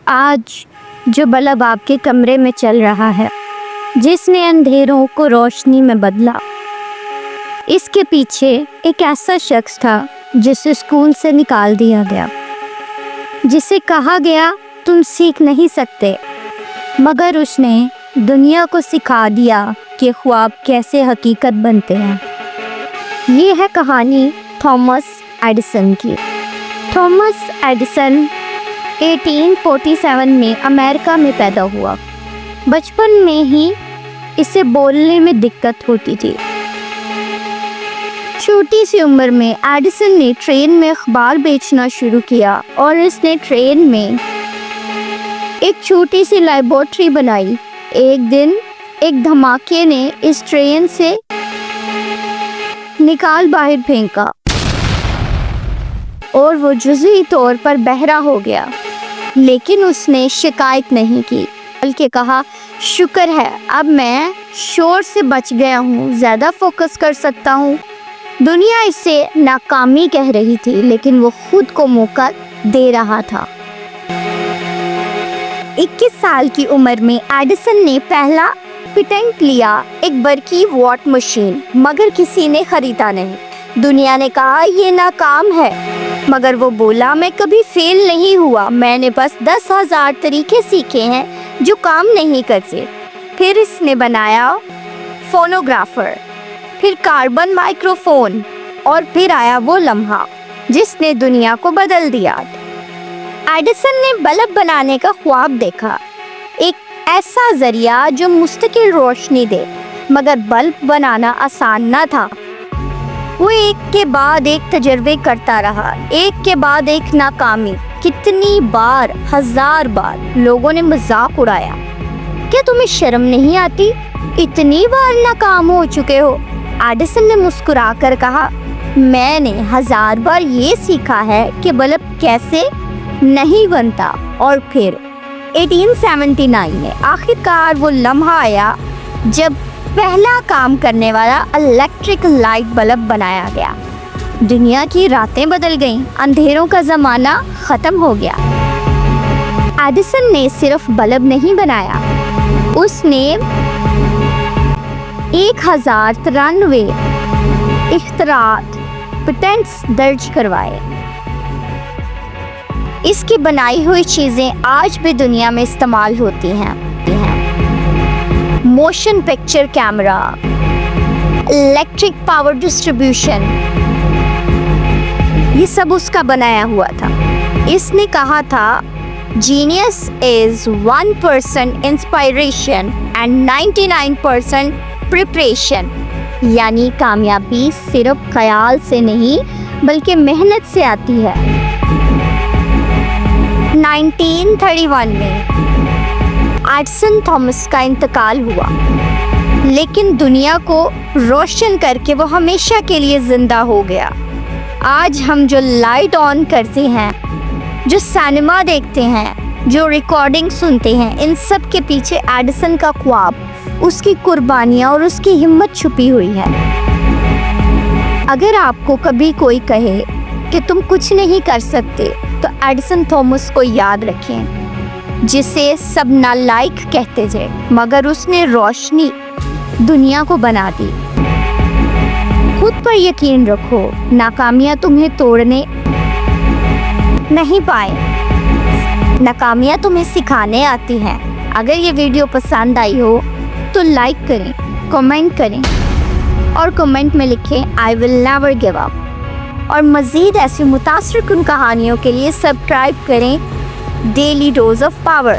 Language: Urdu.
آج جو بلب آپ کے کمرے میں چل رہا ہے، جس نے اندھیروں کو روشنی میں بدلا، اس کے پیچھے ایک ایسا شخص تھا جسے اسکول سے نکال دیا گیا، جسے کہا گیا تم سیکھ نہیں سکتے، مگر اس نے دنیا کو سکھا دیا کہ خواب کیسے حقیقت بنتے ہیں۔ یہ ہے کہانی تھامس ایڈیسن کی۔ تھامس ایڈیسن 1847 میں امریکہ میں پیدا ہوا۔ بچپن میں ہی اسے بولنے میں دقت ہوتی تھی۔ چھوٹی سی عمر میں ایڈیسن نے ٹرین میں اخبار بیچنا شروع کیا اور اس نے ٹرین میں ایک چھوٹی سی لیبارٹری بنائی۔ ایک دن ایک دھماکے نے اس ٹرین سے نکال باہر پھینکا اور وہ جزوی طور پر بہرا ہو گیا، لیکن اس نے شکایت نہیں کی، بلکہ کہا شکر ہے اب میں شور سے بچ گیا ہوں، زیادہ فوکس کر سکتا ہوں۔ دنیا اسے ناکامی کہہ رہی تھی، لیکن وہ خود کو موقع دے رہا تھا۔ 21 سال کی عمر میں ایڈیسن نے پہلا پیٹنٹ لیا، ایک برقی واٹ مشین، مگر کسی نے خریدا نہیں۔ دنیا نے کہا یہ ناکام ہے، مگر وہ بولا میں کبھی فیل نہیں ہوا، میں نے بس 10,000 طریقے سیکھے ہیں جو کام نہیں کرتے۔ پھر اس نے بنایا فونوگرافر، پھر کاربن مائکرو فون، اور پھر آیا وہ لمحہ جس نے دنیا کو بدل دیا۔ ایڈیسن نے بلب بنانے کا خواب دیکھا، ایک ایسا ذریعہ جو مستقل روشنی دے، مگر بلب بنانا آسان نہ تھا۔ وہ ایک کے بعد ایک تجربے کرتا رہا، ایک کے بعد ایک ناکامی، کتنی بار، 1000 بار لوگوں نے مذاق اڑایا، کیا تمہیں شرم نہیں آتی؟ اتنی بار ناکام ہو چکے ہو؟ ایڈیسن نے مسکرا کر کہا میں نے 1000 بار یہ سیکھا ہے کہ بلب کیسے نہیں بنتا۔ اور پھر 1879 میں آخر کار وہ لمحہ آیا جب پہلا کام کرنے والا الیکٹرک لائٹ بلب بنایا گیا۔ دنیا کی راتیں بدل گئیں، اندھیروں کا زمانہ ختم ہو گیا۔ ایڈیسن نے صرف بلب نہیں بنایا، اس نے 1093 اختراعات، پیٹنٹس درج کروائے۔ اس کی بنائی ہوئی چیزیں آج بھی دنیا میں استعمال ہوتی ہیں۔ Motion picture camera, electric power distribution, یہ سب اس کا بنایا ہوا تھا۔ اس نے کہا تھا genius is 1% inspiration and 99% preparation, یعنی کامیابی صرف خیال سے نہیں بلکہ محنت سے آتی ہے۔ 1931 میں ایڈیسن تھامس کا انتقال ہوا، لیکن دنیا کو روشن کر کے وہ ہمیشہ کے لیے زندہ ہو گیا۔ آج ہم جو لائٹ آن کرتے ہیں، جو سینما دیکھتے ہیں، جو ریکارڈنگ سنتے ہیں، ان سب کے پیچھے ایڈیسن کا خواب، اس کی قربانیاں اور اس کی ہمت چھپی ہوئی ہے۔ اگر آپ کو کبھی کوئی کہے کہ تم کچھ نہیں کر سکتے، تو ایڈیسن تھامس کو یاد رکھیں، جسے سب نالائق کہتے تھے، مگر اس نے روشنی دنیا کو بنا دی۔ خود پر یقین رکھو، ناکامیاں تمہیں توڑنے نہیں پائیں، ناکامیاں تمہیں سکھانے آتی ہیں۔ اگر یہ ویڈیو پسند آئی ہو تو لائک کریں، کمنٹ کریں اور کمنٹ میں لکھیں I will never give up، اور مزید ایسی متاثر کن کہانیوں کے لیے سبسکرائب کریں ڈیلی ڈوز آف پاور۔